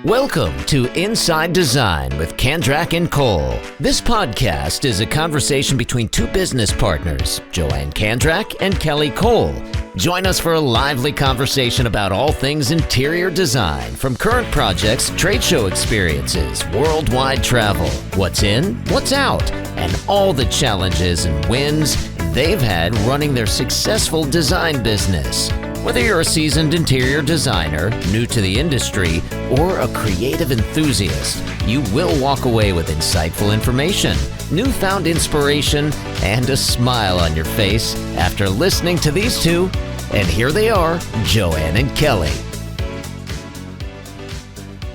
Welcome to Inside Design with Kandrak and Cole. This podcast is a conversation between two business partners, Joanne Kandrak and Kelly Cole. Join us for a lively conversation about all things interior design, from current projects, trade show experiences, worldwide travel, what's in, what's out, and all the challenges and wins they've had running their successful design business. Whether you're a seasoned interior designer, new to the industry, or a creative enthusiast, you will walk away with insightful information, newfound inspiration, and a smile on your face after listening to these two. And here they are, Joanne and Kelly.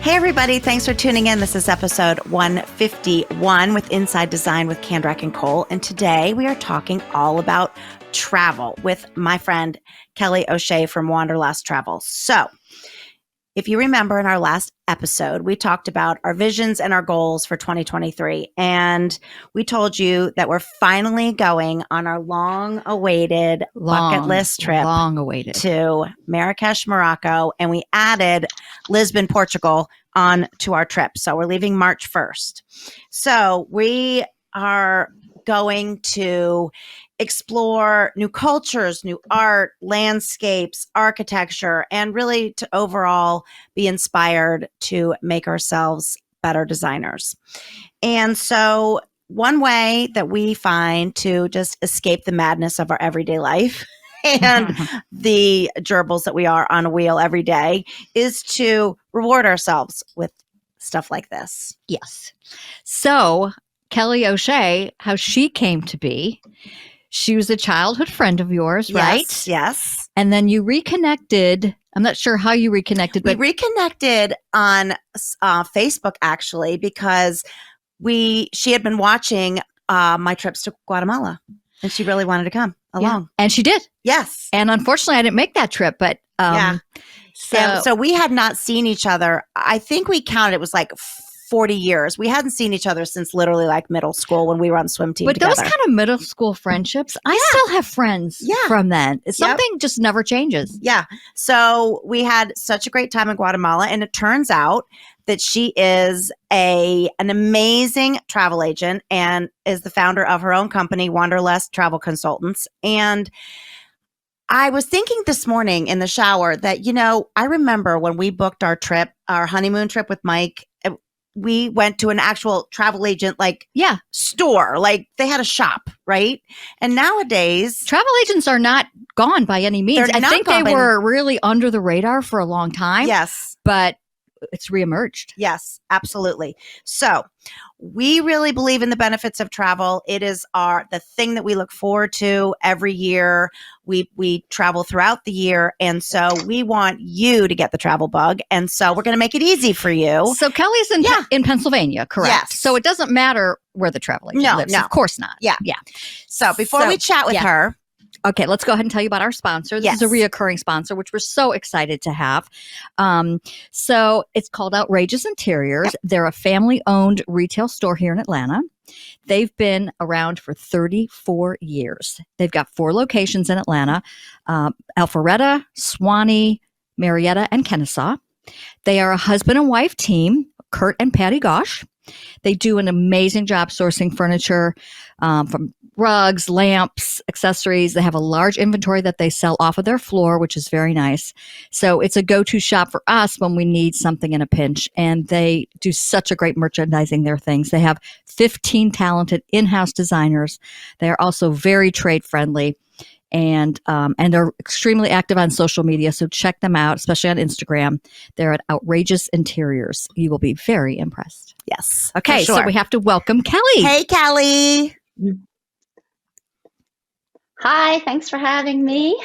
Hey everybody, thanks for tuning in. This is episode 151 with Inside Design with Kandrak and Cole. And today we are talking all about travel with my friend Kelly O'Shea from Wanderlust Travel. So if you remember in our last episode, we talked about our visions and our goals for 2023. And we told you that we're finally going on our long-awaited bucket list trip to Marrakesh, Morocco. And we added Lisbon, Portugal on to our trip. So we're leaving March 1st. So we are going to explore new cultures, new art, landscapes, architecture, and really to overall be inspired to make ourselves better designers. And so one way that we find to just escape the madness of our everyday life and the gerbils that we are on a wheel every day is to reward ourselves with stuff like this. Yes. So Kelly O'Shea, how she came to be, she was a childhood friend of yours, right? Yes. And then you reconnected. I'm not sure how you reconnected, but we reconnected on Facebook actually because she had been watching my trips to Guatemala, and she really wanted to come along. Yeah. And she did. Yes. And unfortunately, I didn't make that trip, but yeah. So we had not seen each other. I think we counted it was like 40 years. We hadn't seen each other since literally like middle school when we were on swim team together. Those kind of middle school friendships, I still have friends from then. Something just never changes. Yeah. So we had such a great time in Guatemala, and it turns out that she is an amazing travel agent and is the founder of her own company, Wanderlust Travel Consultants. And I was thinking this morning in the shower that, I remember when we booked our trip, our honeymoon trip with Mike, we went to an actual travel agent, store, like they had a shop, right? And nowadays, travel agents are not gone by any means. I think they were really under the radar for a long time. Yes. But it's reemerged. Yes, absolutely. So we really believe in the benefits of travel. It is the thing that we look forward to every year. We travel throughout the year. And so we want you to get the travel bug. And so we're going to make it easy for you. So Kelly's in Pennsylvania, correct? Yes. So it doesn't matter where the travel agent lives. No. Of course not. Yeah. So before we chat with her. Okay, let's go ahead and tell you about our sponsor. This is a reoccurring sponsor, which we're so excited to have. So it's called Outrageous Interiors. Yep. They're a family-owned retail store here in Atlanta. They've been around for 34 years. They've got 4 locations in Atlanta, Alpharetta, Suwanee, Marietta, and Kennesaw. They are a husband and wife team, Kurt and Patty Gosh. They do an amazing job sourcing furniture from rugs, lamps, accessories. They have a large inventory that they sell off of their floor, which is very nice. So it's a go-to shop for us when we need something in a pinch. And they do such a great merchandising their things. They have 15 talented in-house designers. They are also very trade-friendly. And they're extremely active on social media. So check them out, especially on Instagram. They're at Outrageous Interiors. You will be very impressed. Yes. Okay, so we have to welcome Kelly. Hey, Kelly. Hi, thanks for having me.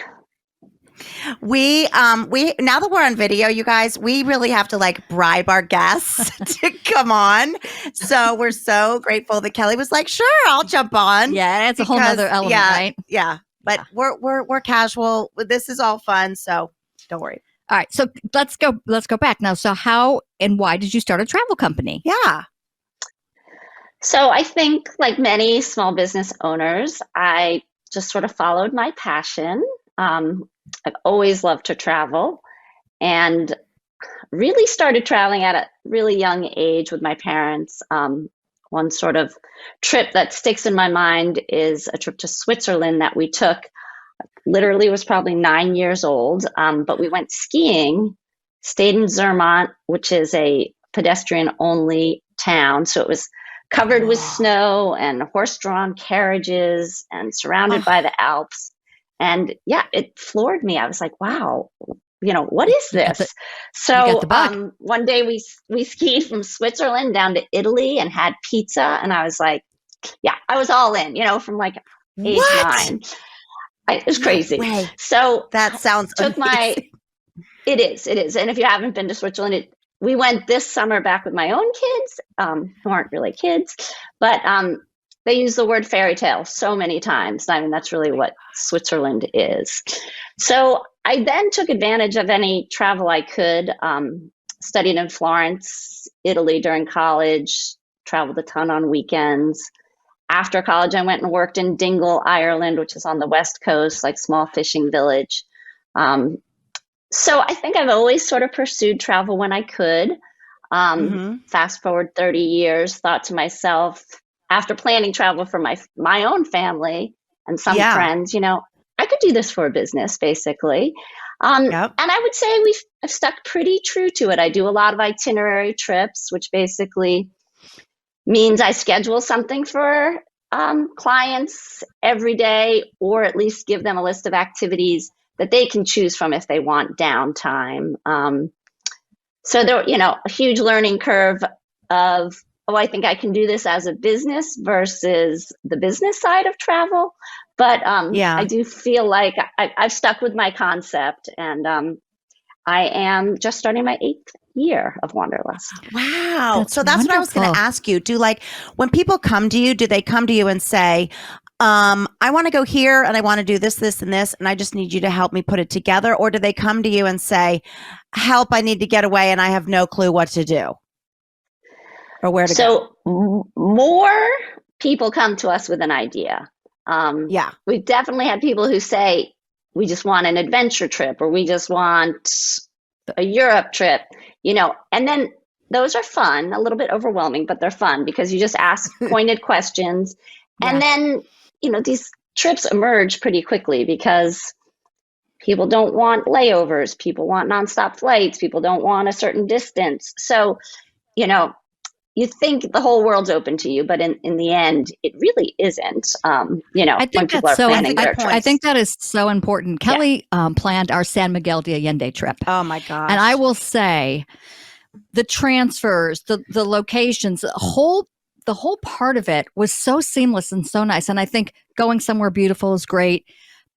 We now that we're on video, you guys, we really have to bribe our guests to come on. So we're so grateful that Kelly was like, "Sure, I'll jump on." Yeah, it's a whole other element, right? Yeah. But we're casual. This is all fun, so don't worry. All right, so let's go back now. So how and why did you start a travel company? Yeah. So I think like many small business owners, I just sort of followed my passion. I've always loved to travel, and really started traveling at a really young age with my parents. One sort of trip that sticks in my mind is a trip to Switzerland that we took. Literally was probably 9 years old, but we went skiing, stayed in Zermatt, which is a pedestrian-only town. So it was covered with snow and horse-drawn carriages and surrounded by the Alps. And yeah, it floored me. I was like, wow, what is this? So one day we skied from Switzerland down to Italy and had pizza. And I was like, yeah, I was all in, from like age 9. It was crazy. No way. So that sounds amazing. It is. And if you haven't been to Switzerland, we went this summer back with my own kids, who aren't really kids, but they use the word fairy tale so many times. I mean, that's really what Switzerland is. So I then took advantage of any travel I could, studied in Florence, Italy during college, traveled a ton on weekends. After college, I went and worked in Dingle, Ireland, which is on the West Coast, like small fishing village. So I think I've always sort of pursued travel when I could. Fast forward 30 years, thought to myself, after planning travel for my own family and some friends, I could do this for a business, basically. And I would say I've stuck pretty true to it. I do a lot of itinerary trips, which basically means I schedule something for clients every day, or at least give them a list of activities that they can choose from if they want downtime. So there, a huge learning curve of, I think I can do this as a business versus the business side of travel. But I do feel like I've stuck with my concept, and I am just starting my 8th year of Wanderlust. Wow. So that's what I was going to ask you. When people come to you, do they come to you and say, I want to go here and I want to do this, this, and this, and I just need you to help me put it together? Or do they come to you and say, help, I need to get away and I have no clue what to do or where to go? So more people come to us with an idea. We've definitely had people who say, we just want an adventure trip, or we just want a Europe trip, and then those are fun, a little bit overwhelming, but they're fun because you just ask pointed questions. And then, these trips emerge pretty quickly because people don't want layovers. People want nonstop flights. People don't want a certain distance. So, you think the whole world's open to you, but in the end, it really isn't. I think that's so. I think that is so important. Kelly planned our San Miguel de Allende trip. Oh my gosh! And I will say, the transfers, the locations, the whole part of it was so seamless and so nice. And I think going somewhere beautiful is great,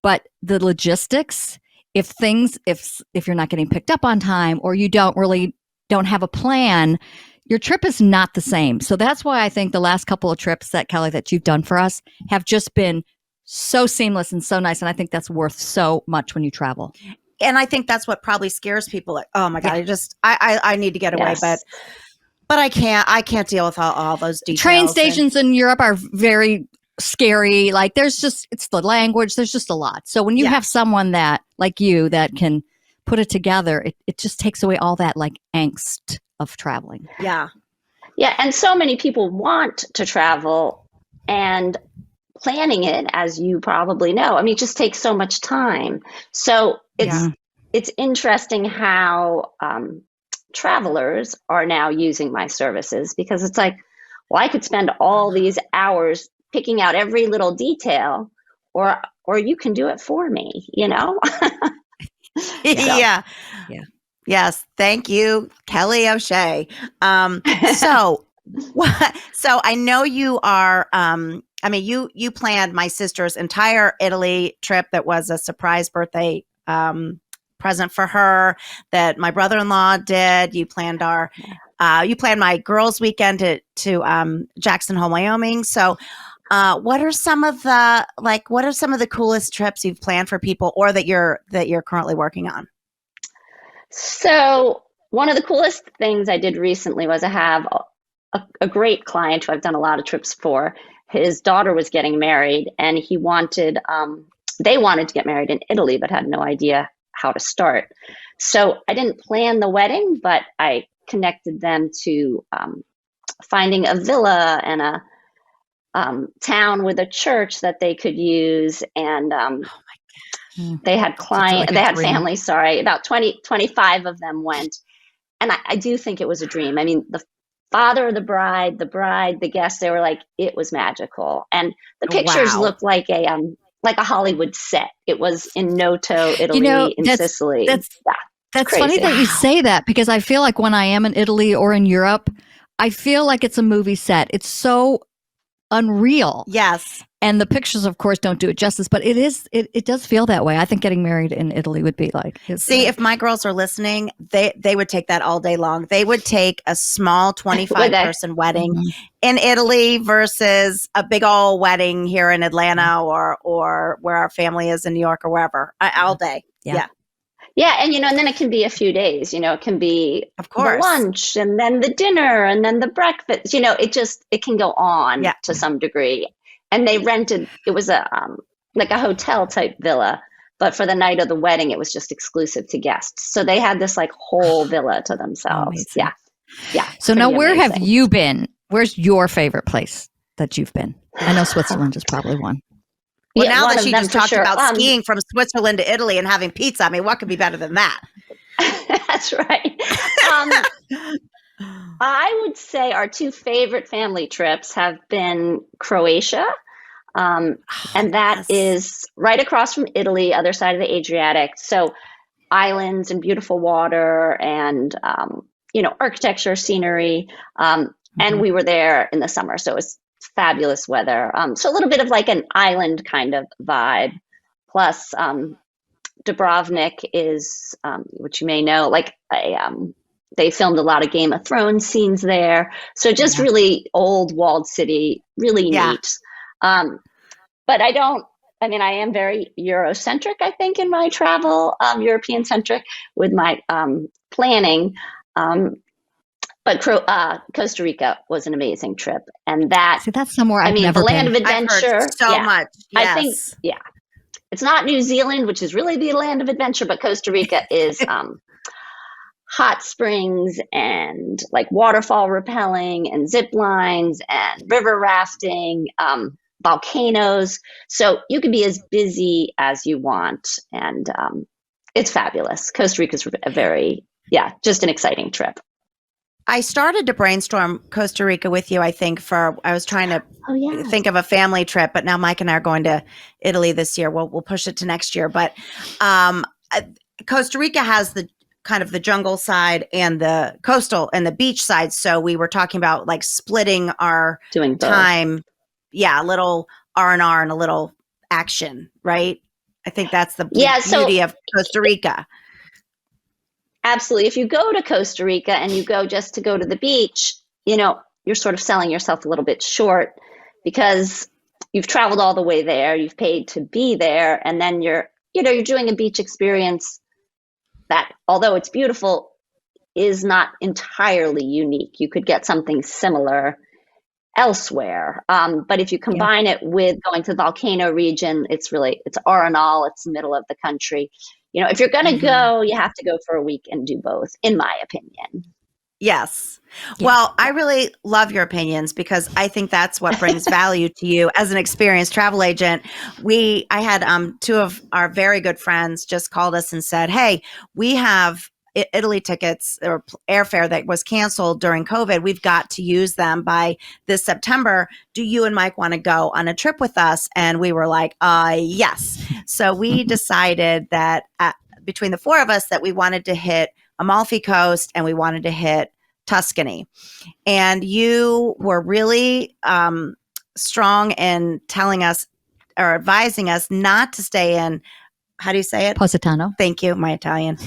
but the logistics, if you're not getting picked up on time, or you don't have a plan, your trip is not the same. So that's why I think the last couple of trips that Kelly, that you've done for us, have just been so seamless and so nice. And I think that's worth so much when you travel. And I think that's what probably scares people. Like, oh my God, I need to get away, but I can't deal with all those details. Train stations in Europe are very scary. Like it's the language. There's just a lot. So when you have someone that, like you, that can put it together, it just takes away all that like angst of traveling. Yeah. And so many people want to travel, and planning it, as you probably know, it just takes so much time. So it's interesting how travelers are now using my services, because it's like, well, I could spend all these hours picking out every little detail, or you can do it for me, Yeah. Yes. Thank you, Kelly O'Shea. So I know you are, you planned my sister's entire Italy trip that was a surprise birthday present for her that my brother-in-law did. You planned my girls' weekend to Jackson Hole, Wyoming. So what are some of the coolest trips you've planned for people, or that you're currently working on? So one of the coolest things I did recently was I have a great client who I've done a lot of trips for. His daughter was getting married, and they wanted to get married in Italy, but had no idea how to start. So I didn't plan the wedding, but I connected them to finding a villa and a town with a church that they could use. And they had families, about 25 of them went. And I do think it was a dream. I mean, the father of the bride, the guests, they were like, it was magical. And the pictures looked like a Hollywood set. It was in Noto, Italy, in Sicily. That's funny that you say that, because I feel like when I am in Italy or in Europe, I feel like it's a movie set. It's so unreal. Yes. And the pictures, of course, don't do it justice, but it does feel that way. I think getting married in Italy would be like. See, if my girls are listening, they would take that all day long. They would take a small 25-person wedding in Italy versus a big old wedding here in Atlanta or where our family is in New York or wherever, all day. Yeah. Yeah, and and then it can be a few days. It can be of course the lunch and then the dinner and then the breakfast. It can go on to some degree. And they rented. It was a like a hotel type villa, but for the night of the wedding, it was just exclusive to guests. So they had this like whole villa to themselves. Yeah. So now, where have you been? Where's your favorite place that you've been? I know Switzerland is probably one. Well, now that you just talked about skiing from Switzerland to Italy and having pizza, I mean, what could be better than that? That's right. I would say our two favorite family trips have been Croatia, and that is right across from Italy, other side of the Adriatic. So islands and beautiful water and, architecture, scenery. And we were there in the summer, so it was fabulous weather. So a little bit of like an island kind of vibe. Plus, Dubrovnik is, which you may know, like they filmed a lot of Game of Thrones scenes there. So just really old walled city, really neat. But I am very Eurocentric, I think, in my travel, European centric with my planning. But Costa Rica was an amazing trip. And that's somewhere I've never been. The land been. of adventure. I've heard so much. Yes. I think, it's not New Zealand, which is really the land of adventure, but Costa Rica is hot springs and like waterfall rappelling and zip lines and river rafting, volcanoes. So you can be as busy as you want. And it's fabulous. Costa Rica is a very, just an exciting trip. I started to brainstorm Costa Rica with you, I think, I was trying to think of a family trip, but now Mike and I are going to Italy this year. We'll push it to next year. But Costa Rica has the kind of the jungle side and the coastal and the beach side. So we were talking about like splitting our time. Yeah, a little R&R and a little action, right? I think that's the beauty of Costa Rica. Absolutely. If you go to Costa Rica and you go just to go to the beach, you're sort of selling yourself a little bit short because you've traveled all the way there, you've paid to be there, and then you're doing a beach experience that, although it's beautiful, is not entirely unique. You could get something similar elsewhere. But if you combine it with going to the volcano region, it's R&R, it's the middle of the country. If you're going to go, you have to go for a week and do both, in my opinion. Yes. Well, I really love your opinions because I think that's what brings value to you as an experienced travel agent. I had two of our very good friends just called us and said, hey, we have Italy tickets or airfare that was canceled during COVID. We've got to use them by this September. Do you and Mike want to go on a trip with us? And we were like, yes. So we decided that between the four of us that we wanted to hit Amalfi Coast and we wanted to hit Tuscany. And you were really strong in telling us or advising us not to stay in, how do you say it? Positano. Thank you, my Italian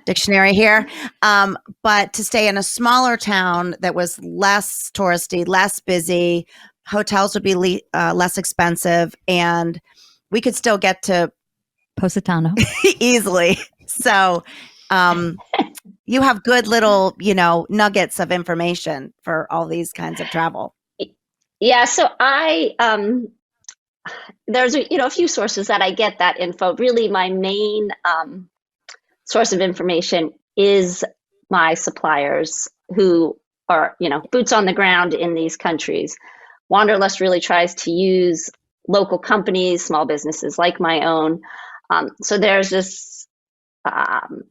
dictionary here. But to stay in a smaller town that was less touristy, less busy, hotels would be less expensive, and we could still get to Positano easily. So you have good little, nuggets of information for all these kinds of travel. Yeah. So there's a few sources that I get that info. Really, my main source of information is my suppliers who are boots on the ground in these countries. Wanderlust really tries to use local companies, small businesses like my own. So there's this.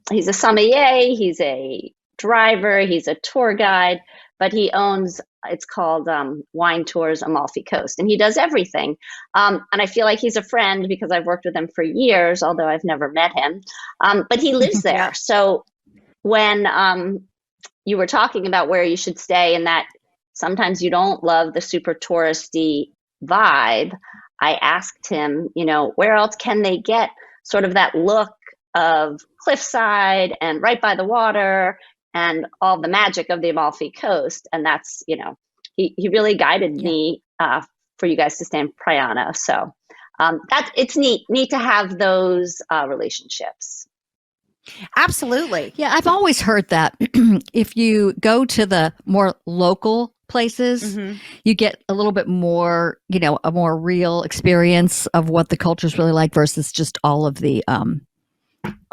He's a sommelier. He's a driver. He's a tour guide, but he owns. It's called Wine Tours Amalfi Coast, and he does everything. And I feel like he's a friend because I've worked with him for years, although I've never met him. But he lives there. Yeah. So when you were talking about where you should stay and that sometimes you don't love the super touristy vibe, I asked him, where else can they get sort of that look of cliffside and right by the water and all the magic of the Amalfi Coast. And that's, he really guided me for you guys to stay in Praiano. So it's neat to have those relationships. Absolutely. Yeah, I've always heard that if you go to the more local places, you get a little bit more, a more real experience of what the culture is really like versus just all of the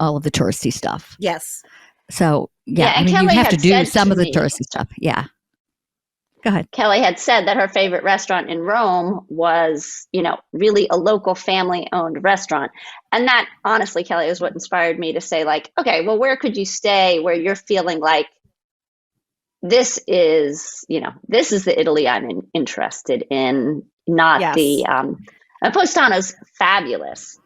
touristy stuff. Yes. So Yeah, I mean, Kelly you have to had do said some to of the me- touristy stuff. Yeah. Go ahead. Kelly had said that her favorite restaurant in Rome was, really a local family-owned restaurant. And that, honestly, Kelly, is what inspired me to say, like, okay, well, where could you stay where you're feeling like this is the Italy I'm interested in, not the Postano's fabulous,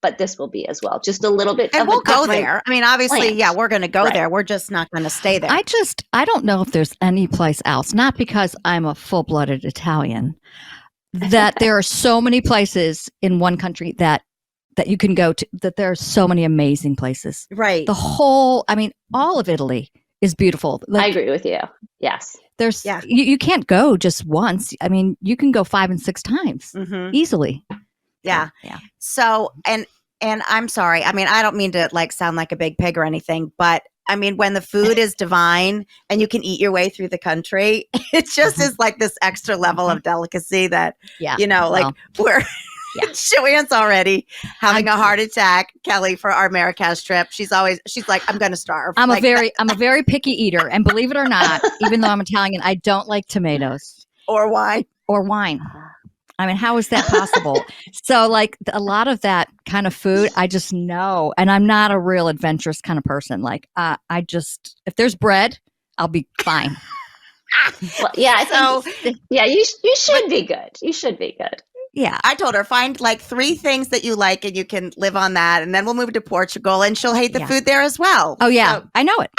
but this will be as well. Just a little bit. And we'll go there. I mean, obviously, plant. we're going to go Right. there. We're just not going to stay there. I don't know if there's any place else, not because I'm a full-blooded Italian, that there are so many places in one country that you can go to, that there are so many amazing places. Right. All of Italy is beautiful. I agree with you. Yes. There's you can't go just once. I mean, you can go 5 and 6 times easily. Yeah. Yeah. So, and I'm sorry. I mean, I don't mean to sound like a big pig or anything, but I mean, when the food is divine and you can eat your way through the country, it just is like this extra level of delicacy that, we're Joanne's already having a heart attack, Kelly, for our Marrakesh trip. She's like, I'm going to starve. I'm a very picky eater. And believe it or not, even though I'm Italian, I don't like tomatoes or wine. I mean, how is that possible? So a lot of that kind of food, I just know, and I'm not a real adventurous kind of person. If there's bread, I'll be fine. Well, yeah. You should be good. You should be good. Yeah. I told her, find 3 things that you like and you can live on that. And then we'll move to Portugal and she'll hate the food there as well. Oh, yeah. So, I know it.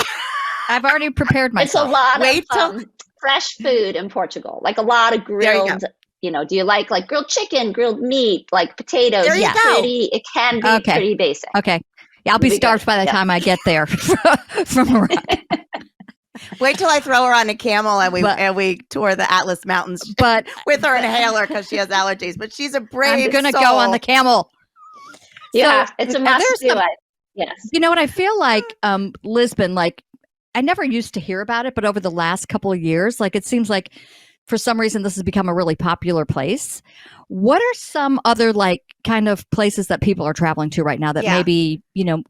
I've already prepared myself. It's a lot of fresh food in Portugal. Like a lot of grilled, do you like grilled chicken, grilled meat, like potatoes? There you go. It can be pretty basic. Okay. Yeah, I'll be starved by the time I get there from Morocco. Wait till I throw her on a camel and we tour the Atlas Mountains, but with her inhaler because she has allergies. But she's a brave. I'm gonna go on the camel. Yeah, so, it's a must do. Yes. You know what? I feel like Lisbon. I never used to hear about it, but over the last couple of years, it seems like for some reason this has become a really popular place. What are some other kind of places that people are traveling to right now that maybe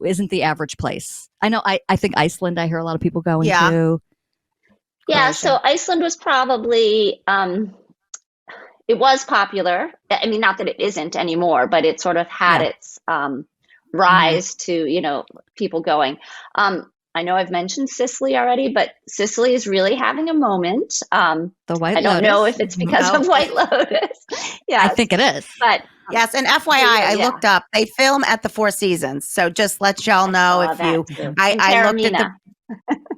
isn't the average place? I know I think Iceland. I hear a lot of people going to. Yeah, Croatia. so Iceland was probably it was popular. I mean, not that it isn't anymore, but it sort of had its rise to people going. I know I've mentioned Sicily already, but Sicily is really having a moment. The White Lotus. I don't know if it's because of White Lotus. Yeah, I think it is. But yes, and FYI, I looked up. They film at the Four Seasons, so just let y'all know I looked at the.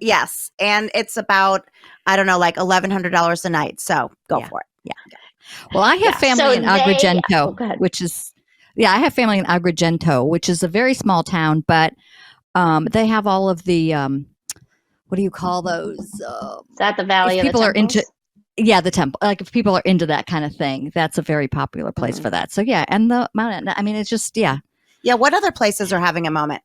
Yes, and it's about $1,100 a night. So go for it. Yeah. Well, I have family in Agrigento, which is I have family in Agrigento, which is a very small town, but. They have all of the what do you call those? Is that the Valley of the Temples? People are into the temple. If people are into that kind of thing, that's a very popular place for that. So and the mountain. I mean, it's just Yeah. What other places are having a moment?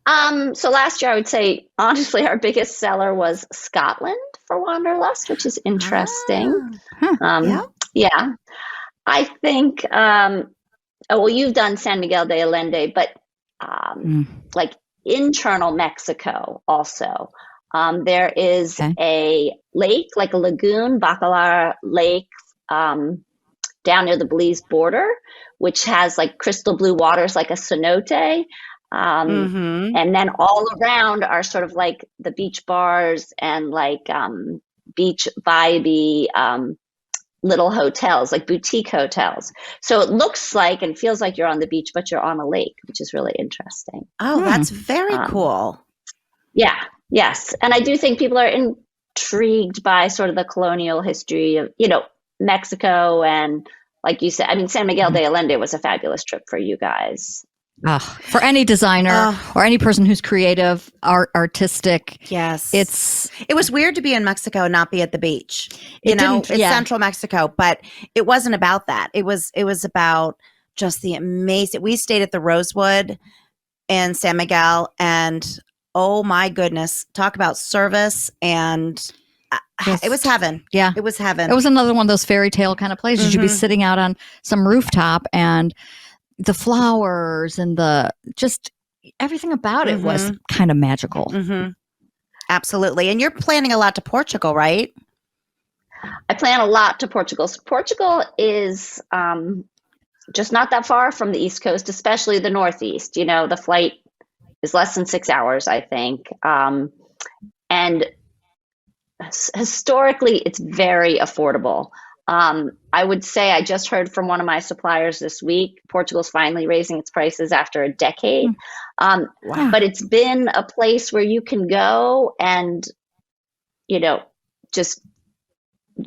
So last year, I would say honestly, our biggest seller was Scotland for Wanderlust, which is interesting. Yeah. I think, well, you've done San Miguel de Allende, but like internal Mexico also. There is a lake, like a lagoon, Bacalar Lake, down near the Belize border, which has like crystal blue waters, like a cenote. And then all around are sort of like the beach bars and like beach vibey little hotels, like boutique hotels. So it looks like and feels like you're on the beach, but you're on a lake, which is really interesting. Oh, that's very cool. Yeah. Yes. And I do think people are intrigued by sort of the colonial history of, Mexico. And like you said, I mean, San Miguel de Allende was a fabulous trip for you guys. For any designer or any person who's creative, artistic. Yes. It was weird to be in Mexico and not be at the beach. It's central Mexico, but it wasn't about that. It was about just the amazing. We stayed at the Rosewood in San Miguel, and oh my goodness, talk about service and it was heaven. Yeah. It was heaven. It was another one of those fairy tale kind of places. You'd be sitting out on some rooftop, and the flowers and just everything about it was kind of magical. Absolutely. And you're planning a lot to Portugal, right? I plan a lot to Portugal. So Portugal is just not that far from the East Coast, especially the Northeast. The flight is less than 6 hours, I think. And historically, it's very affordable. I would say I just heard from one of my suppliers this week, Portugal's finally raising its prices after a decade. Wow. But it's been a place where you can go and, just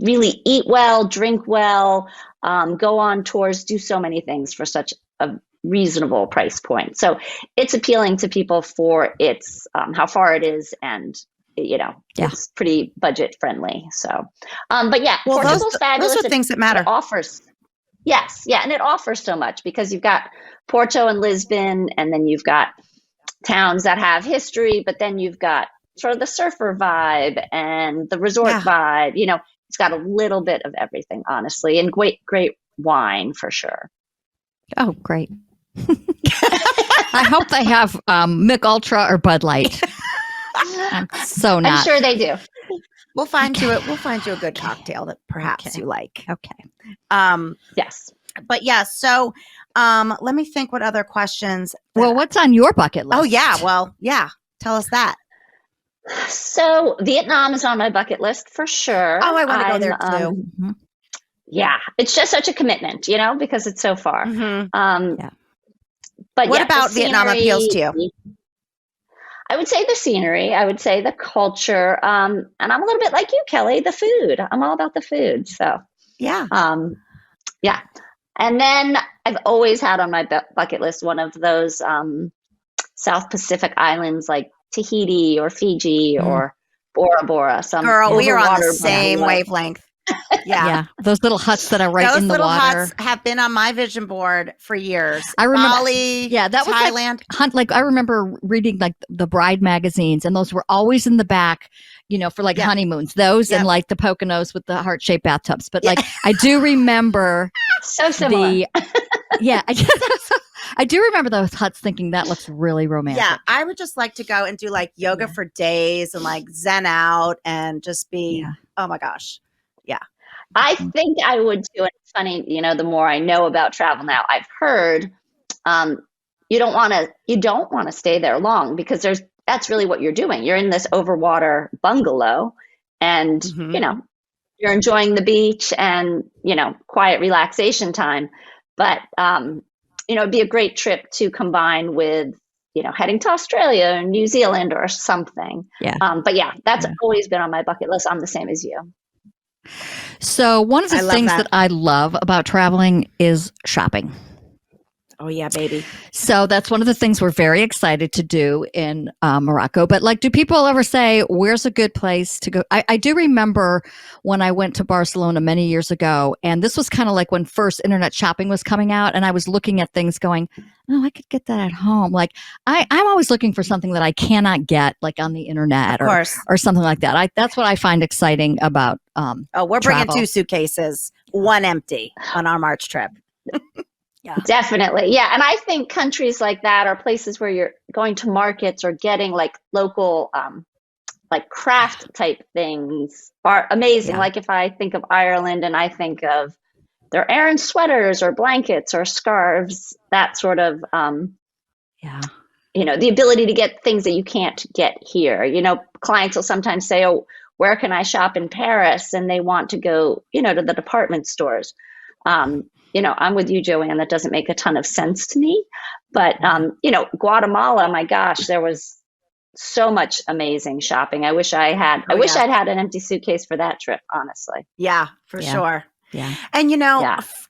really eat well, drink well, go on tours, do so many things for such a reasonable price point. So it's appealing to people for its how far it is and it's pretty budget friendly. So, but yeah, well, Portugal's fabulous. Those are things that matter. It offers, yes, yeah, and it offers so much because you've got Porto and Lisbon, and then you've got towns that have history, but then you've got sort of the surfer vibe and the resort vibe. It's got a little bit of everything, honestly, and great wine for sure. Oh, great! I hope they have Mick Ultra or Bud Light. I'm sure they do. We'll find you a good cocktail that perhaps you like. Okay. Yes. But yeah, so let me think what other questions. Well, what's on your bucket list? Oh yeah. Well, yeah. Tell us that. So Vietnam is on my bucket list for sure. Oh, I want to go there too. Yeah. It's just such a commitment, because it's so far. But what about Vietnam appeals to you? I would say the scenery. I would say the culture. And I'm a little bit like you, Kelly, the food. I'm all about the food. So, yeah. Yeah. And then I've always had on my bucket list one of those South Pacific islands like Tahiti or Fiji or Bora Bora. Girl, we are on the same wavelength. Yeah. Those little huts that are right in the water. Those little huts have been on my vision board for years. I remember Bali, that was Thailand. I remember reading like the bride magazines, and those were always in the back, for like honeymoons. Those and like the Poconos with the heart-shaped bathtubs. But like I do remember so similar. I do remember those huts thinking that looks really romantic. Yeah, I would just like to go and do like yoga for days and like zen out and just be, oh my gosh. Yeah. I think I would too. And it's funny, the more I know about travel now, I've heard you don't want to stay there long because that's really what you're doing. You're in this overwater bungalow and, you're enjoying the beach and, quiet relaxation time. But, it'd be a great trip to combine with, heading to Australia or New Zealand or something. Yeah. But yeah, that's always been on my bucket list. I'm the same as you. So one of the things that I love about traveling is shopping. Oh yeah, baby. So that's one of the things we're very excited to do in Morocco. But like, do people ever say, where's a good place to go? I do remember when I went to Barcelona many years ago, and this was kind of like when first internet shopping was coming out, and I was looking at things going, oh, I could get that at home. Like I'm always looking for something that I cannot get like on the internet or something like that. That's what I find exciting about we're travel. bringing 2 suitcases, one empty on our March trip. Yeah. Definitely. Yeah. And I think countries like that are places where you're going to markets or getting like local, like craft type things are amazing. Yeah. Like if I think of Ireland and I think of their Aran sweaters or blankets or scarves, that sort of, the ability to get things that you can't get here. Clients will sometimes say, oh, where can I shop in Paris? And they want to go, to the department stores. I'm with you, Joanne. That doesn't make a ton of sense to me. But, Guatemala, my gosh, there was so much amazing shopping. I wish I'd had an empty suitcase for that trip, honestly. Yeah, for sure. Yeah. And,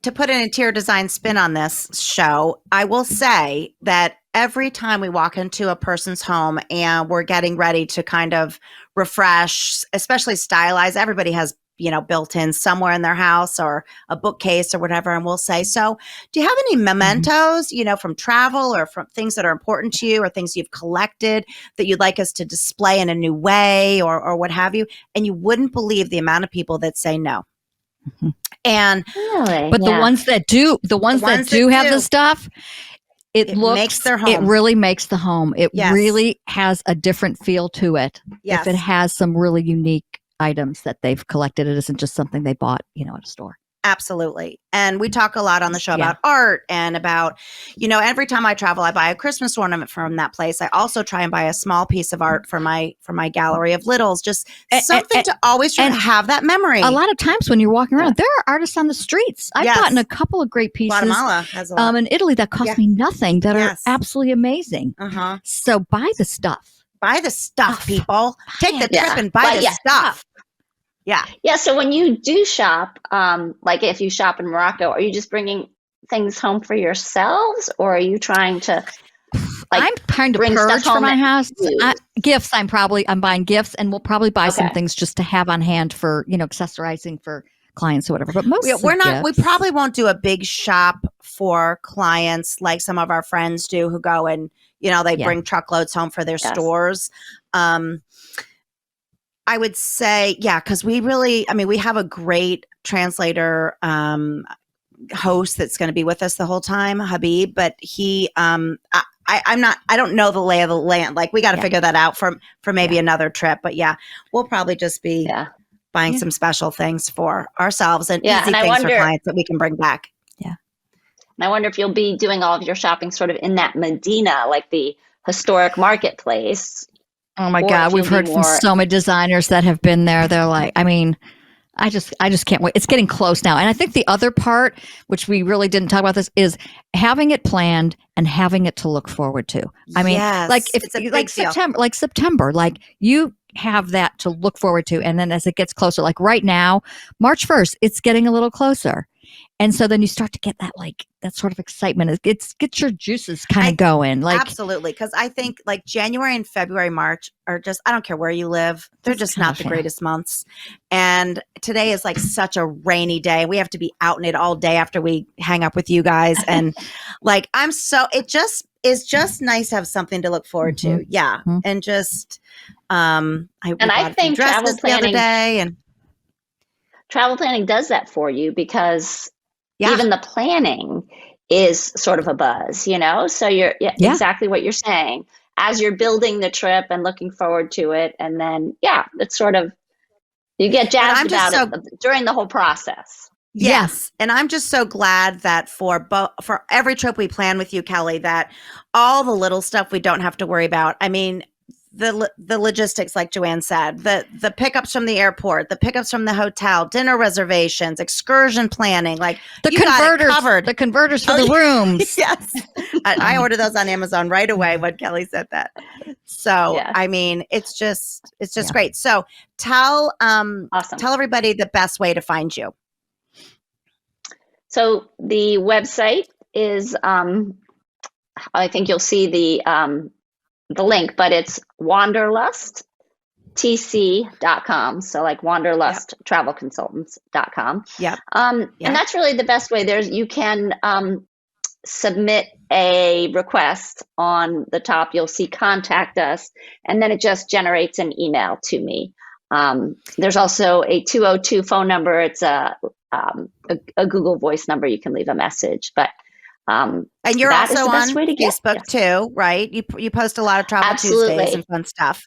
to put an interior design spin on this show, I will say that every time we walk into a person's home and we're getting ready to kind of refresh, especially stylize, everybody has built in somewhere in their house or a bookcase or whatever. And we'll say, so do you have any mementos, from travel or from things that are important to you or things you've collected that you'd like us to display in a new way or what have you? And you wouldn't believe the amount of people that say no. Mm-hmm. And really? But the ones that do, have the stuff, it makes their home. It really makes the home. It really has a different feel to it. Yes. If it has some really unique items that they've collected, it isn't just something they bought, at a store. Absolutely. And we talk a lot on the show about art and about, every time I travel, I buy a Christmas ornament from that place. I also try and buy a small piece of art for my gallery of littles, just something to always try to have that memory. A lot of times when you're walking around, there are artists on the streets. I've gotten a couple of great pieces. Guatemala has a lot. In Italy that cost me nothing that are absolutely amazing. Uh-huh. So buy the stuff. Buy the stuff, people. Take the trip and buy the stuff. Yeah. Yeah. So when you do shop, like if you shop in Morocco, are you just bringing things home for yourselves, or are you trying to? I'm trying to purge for my house. Gifts. I'm buying gifts, and we'll probably buy some things just to have on hand for accessorizing for clients or whatever. But mostly we're not. Gifts. We probably won't do a big shop for clients like some of our friends do, who go and they bring truckloads home for their stores. I would say, because we have a great translator host that's going to be with us the whole time, Habib, but he, I don't know the lay of the land. Like we got to figure that out for maybe another trip, but we'll probably just be buying some special things for ourselves and easy things for clients that we can bring back. Yeah. And I wonder if you'll be doing all of your shopping sort of in that Medina, like the historic marketplace. Oh my God, we've heard from so many designers that have been there. They're like, I just can't wait. It's getting close now. And I think the other part, which we really didn't talk about this, is having it planned and having it to look forward to. Like if September, like you have that to look forward to. And then as it gets closer, like right now, March 1st, it's getting a little closer. And so then you start to get that sort of excitement. It gets your juices kind of going. Like absolutely. Because I think like January and February, March are just, I don't care where you live, they're just not the greatest months. And today is like such a rainy day. We have to be out in it all day after we hang up with you guys. And like, it just is just nice to have something to look forward to. Yeah. Mm-hmm. And just, I think travel planning the other day and travel planning does that for you, because even the planning is sort of a buzz, so you're exactly what you're saying as you're building the trip and looking forward to it. And then, it's sort of, you get jazzed about it during the whole process. Yes. And I'm just so glad that for every trip we plan with you, Kelly, that all the little stuff we don't have to worry about. I mean, the logistics, like Joanne said, the pickups from the airport, the pickups from the hotel, dinner reservations, excursion planning, like the converters for the rooms. Yes. I ordered those on Amazon right away when Kelly said that. So, I mean, it's just great. So tell everybody the best way to find you. So the website is, I think you'll see the link, but it's wanderlusttc.com. So like Wanderlust Travel Consultants.com. Yep. And that's really the best way. You can submit a request. On the top, you'll see contact us, and then it just generates an email to me. There's also a 202 phone number. It's a Google Voice number. You can leave a message, but and you're also on Facebook too, right? You post a lot of Travel Tuesdays and fun stuff.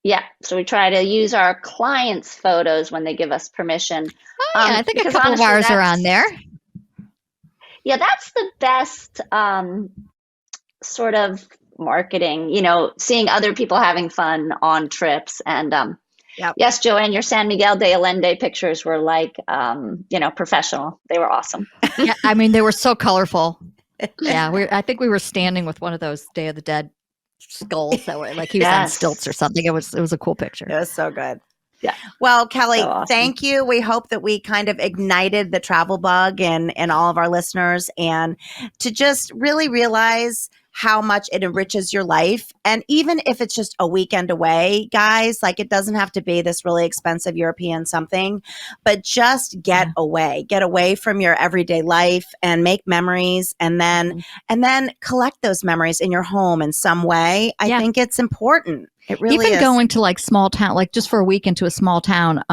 Yeah, so we try to use our clients' photos when they give us permission. I think a couple of ours are on there. Yeah, that's the best sort of marketing, seeing other people having fun on trips. And yes, Joanne, your San Miguel de Allende pictures were like, professional. They were awesome. Yeah, I mean, they were so colorful. Yeah, I think we were standing with one of those Day of the Dead skulls that were like he was on stilts or something. It was a cool picture. It was so good. Yeah. Well, Kelly, so awesome. Thank you. We hope that we kind of ignited the travel bug in all of our listeners, and to just really realize how much it enriches your life. And even if it's just a weekend away, guys, like it doesn't have to be this really expensive European something, but just get away from your everyday life and make memories, and then collect those memories in your home in some way. I think it's important. It really Even is. going to like small town, like just for a weekend to a small town.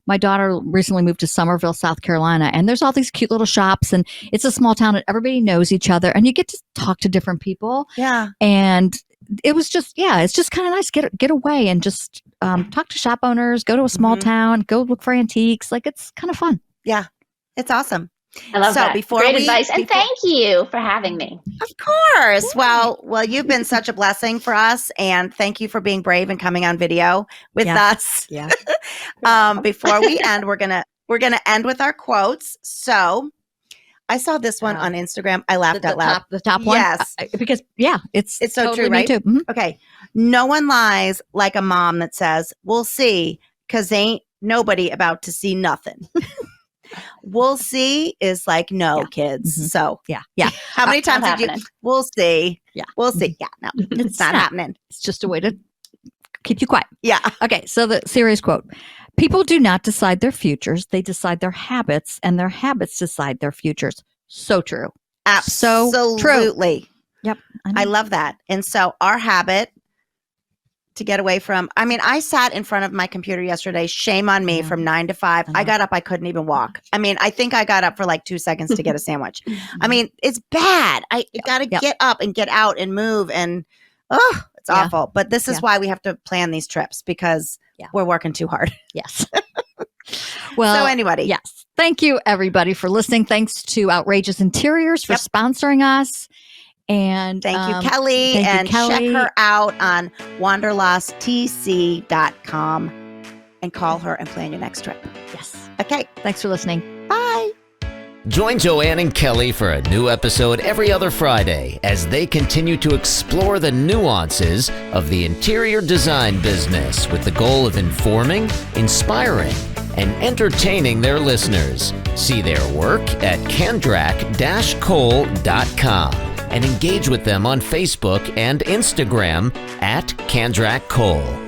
My daughter recently moved to Somerville, South Carolina, and there's all these cute little shops, and it's a small town and everybody knows each other, and you get to talk to different people. Yeah. And it was just, it's just kind of nice. Get away and just talk to shop owners, go to a small town, go look for antiques. Like it's kind of fun. Yeah. It's awesome. I love that. Great advice. And thank you for having me. Of course. Well, you've been such a blessing for us, and thank you for being brave and coming on video with us. Yeah. Before we end, we're gonna end with our quotes. So I saw this one on Instagram. I laughed out loud. The top one? Yes. Because it's so totally true, right? Me too. Mm-hmm. Okay. No one lies like a mom that says, "We'll see," because ain't nobody about to see nothing. We'll see is like, no, kids. Mm-hmm. So yeah. How many times did you? We'll see. Yeah. We'll see. Yeah. No, it's not happening. It's just a way to keep you quiet. Yeah. Okay. So the serious quote: people do not decide their futures; they decide their habits, and their habits decide their futures. So true. Absolutely. So true. Yep. I love that. And so our habit to get away from, I sat in front of my computer yesterday, shame on me, from 9 to 5. I got up, I couldn't even walk. I think I got up for like 2 seconds to get a sandwich. It's bad. I got to get up and get out and move, and it's awful. But this is why we have to plan these trips, because we're working too hard. Yes. Well, so anybody. Yes. Thank you everybody for listening. Thanks to Outrageous Interiors for sponsoring us. And thank you, Kelly. Check her out on wanderlusttc.com and call her and plan your next trip. Yes. Okay. Thanks for listening. Bye. Join Joanne and Kelly for a new episode every other Friday as they continue to explore the nuances of the interior design business with the goal of informing, inspiring, and entertaining their listeners. See their work at Kandrak-Cole.com. and engage with them on Facebook and Instagram at Kandrak Cole.